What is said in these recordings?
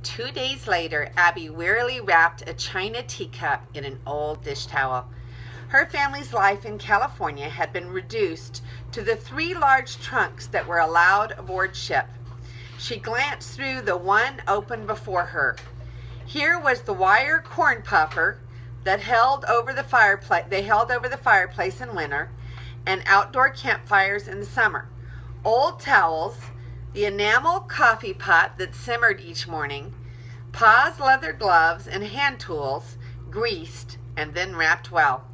2 days later, Abby wearily wrapped a china teacup in an old dish towel. Her family's life in California had been reduced to the 3 large trunks that were allowed aboard ship. She glanced through the one open before her. Here was the wire corn puffer that held over the fireplace. They held over the fireplace in winter, and outdoor campfires in the summer. Old towels, the enamel coffee pot that simmered each morning, Pa's leather gloves and hand tools, greased and then wrapped well.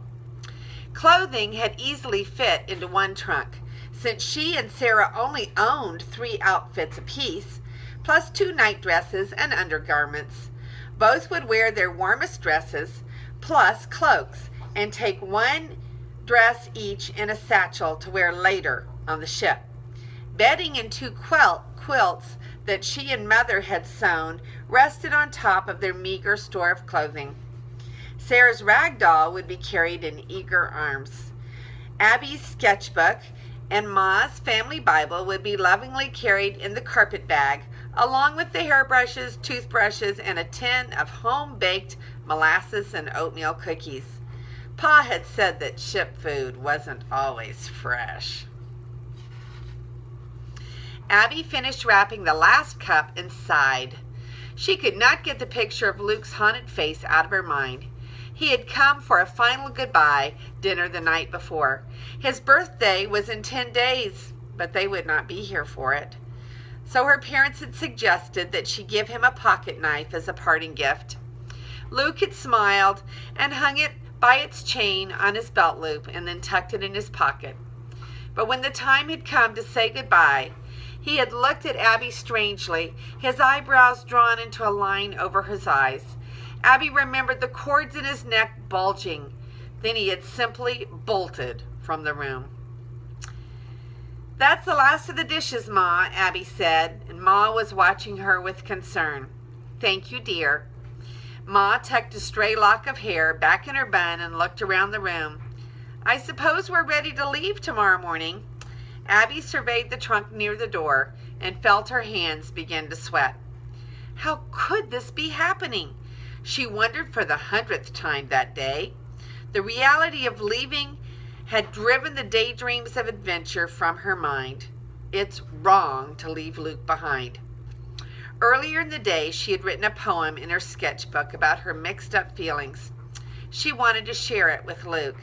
Clothing had easily fit into one trunk, since she and Sarah only owned 3 outfits apiece, plus 2 night dresses and undergarments. Both would wear their warmest dresses, plus cloaks, and take 1 dress each in a satchel to wear later on the ship. Bedding and 2 quilts that she and Mother had sewn rested on top of their meager store of clothing. Sarah's rag doll would be carried in eager arms. Abby's sketchbook and Ma's family Bible would be lovingly carried in the carpet bag, along with the hairbrushes, toothbrushes, and a tin of home-baked molasses and oatmeal cookies. Pa had said that ship food wasn't always fresh. Abby finished wrapping the last cup and sighed. She could not get the picture of Luke's haunted face out of her mind. He had come for a final goodbye dinner the night before. His birthday was in 10 days, but they would not be here for it. So her parents had suggested that she give him a pocket knife as a parting gift. Luke had smiled and hung it by its chain on his belt loop and then tucked it in his pocket. But when the time had come to say goodbye, he had looked at Abby strangely, his eyebrows drawn into a line over his eyes. Abby remembered the cords in his neck bulging. Then he had simply bolted from the room. "That's the last of the dishes, Ma," Abby said, and Ma was watching her with concern. "Thank you, dear." Ma tucked a stray lock of hair back in her bun and looked around the room. "I suppose we're ready to leave tomorrow morning." Abby surveyed the trunk near the door and felt her hands begin to sweat. How could this be happening? She wondered for the 100th time that day. The reality of leaving had driven the daydreams of adventure from her mind. It's wrong to leave Luke behind. Earlier in the day, she had written a poem in her sketchbook about her mixed-up feelings. She wanted to share it with Luke.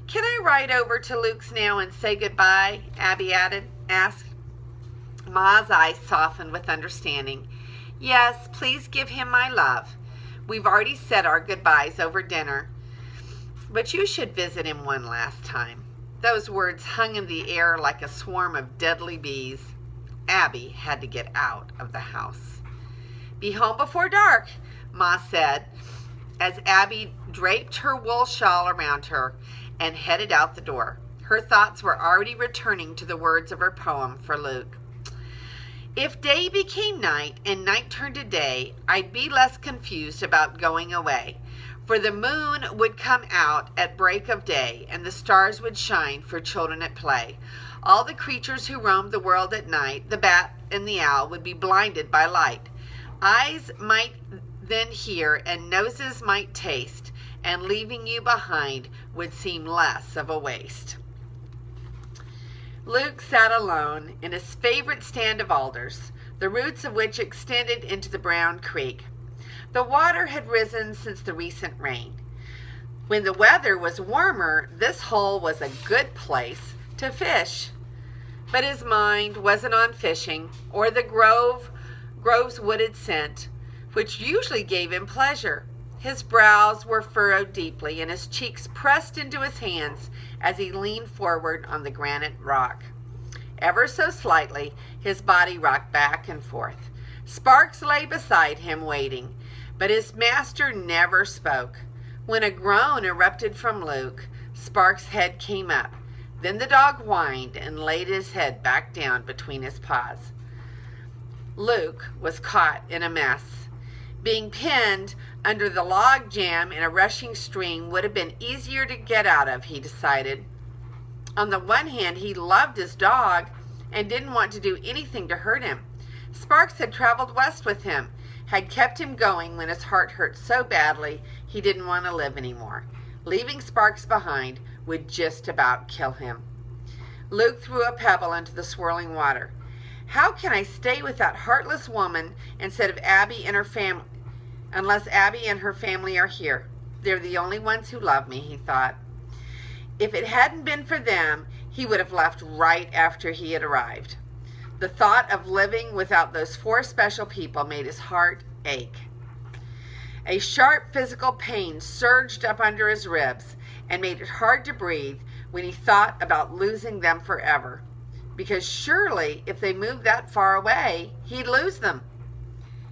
"Can I ride over to Luke's now and say goodbye?" Abby asked. Ma's eyes softened with understanding. "Yes, please give him my love. We've already said our goodbyes over dinner. But you should visit him one last time." Those words hung in the air like a swarm of deadly bees. Abby had to get out of the house. "Be home before dark," Ma said, as Abby draped her wool shawl around her and headed out the door. Her thoughts were already returning to the words of her poem for Luke. "If day became night and night turned to day, I'd be less confused about going away. For the moon would come out at break of day, and the stars would shine for children at play. All the creatures who roamed the world at night, the bat and the owl, would be blinded by light. Eyes might then hear and noses might taste, and leaving you behind would seem less of a waste." Luke sat alone in his favorite stand of alders, the roots of which extended into the brown creek. The water had risen since the recent rain. When the weather was warmer, this hole was a good place to fish. But his mind wasn't on fishing or the grove's wooded scent, which usually gave him pleasure. His brows were furrowed deeply and his cheeks pressed into his hands as he leaned forward on the granite rock. Ever so slightly, his body rocked back and forth. Sparks lay beside him waiting, but his master never spoke. When a groan erupted from Luke, Sparks' head came up. Then the dog whined and laid his head back down between his paws. Luke was caught in a mess. Being pinned under the log jam in a rushing stream would have been easier to get out of, he decided. On the one hand, he loved his dog and didn't want to do anything to hurt him. Sparks had traveled west with him, had kept him going when his heart hurt so badly he didn't want to live anymore. Leaving Sparks behind would just about kill him. Luke threw a pebble into the swirling water. How can I stay with that heartless woman instead of Abby and her family, unless Abby and her family are here? They're the only ones who love me, he thought. If it hadn't been for them, he would have left right after he had arrived. The thought of living without those 4 special people made his heart ache. A sharp physical pain surged up under his ribs and made it hard to breathe when he thought about losing them forever. Because surely, if they moved that far away, he'd lose them.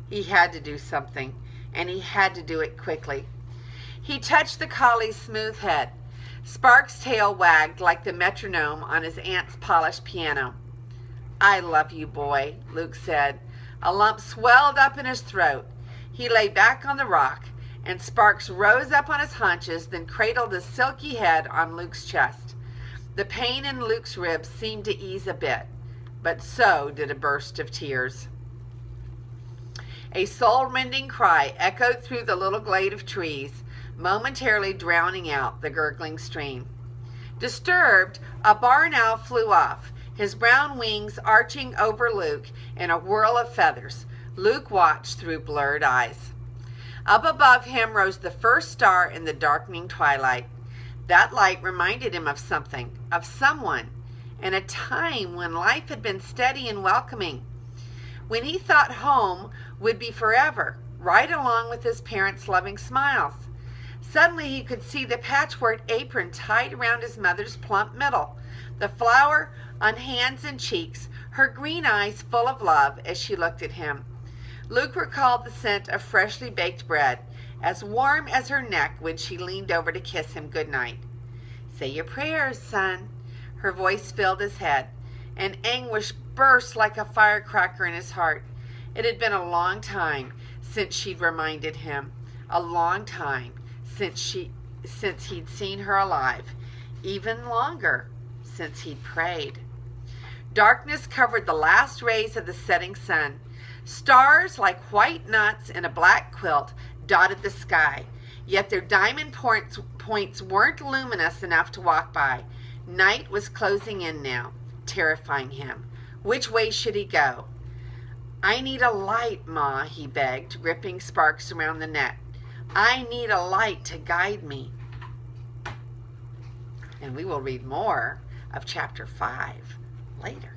He had to do something, and he had to do it quickly. He touched the collie's smooth head. Sparks' tail wagged like the metronome on his aunt's polished piano. I love you, boy, Luke said. A lump swelled up in his throat. He lay back on the rock, and Sparks rose up on his haunches, then cradled his silky head on Luke's chest. The pain in Luke's ribs seemed to ease a bit, but so did a burst of tears. A soul-rending cry echoed through the little glade of trees, momentarily drowning out the gurgling stream. Disturbed, a barn owl flew off, his brown wings arching over Luke in a whirl of feathers. Luke watched through blurred eyes. Up above him rose the first star in the darkening twilight. That light reminded him of something, of someone, and a time when life had been steady and welcoming, when he thought home would be forever, right along with his parents' loving smiles. Suddenly he could see the patchwork apron tied around his mother's plump middle, the flower on hands and cheeks, her green eyes full of love as she looked at him. Luke recalled the scent of freshly baked bread, as warm as her neck when she leaned over to kiss him goodnight. Say your prayers, son. Her voice filled his head, and anguish burst like a firecracker in his heart. It had been a long time since she'd reminded him, a long time since he'd seen her alive, even longer since he'd prayed. Darkness covered the last rays of the setting sun. Stars like white nuts in a black quilt dotted the sky, yet their diamond points weren't luminous enough to walk by. Night was closing in now, terrifying him. Which way should he go? I need a light, Ma, he begged, gripping Sparks around the neck. I need a light to guide me. And we will read more of chapter 5 later.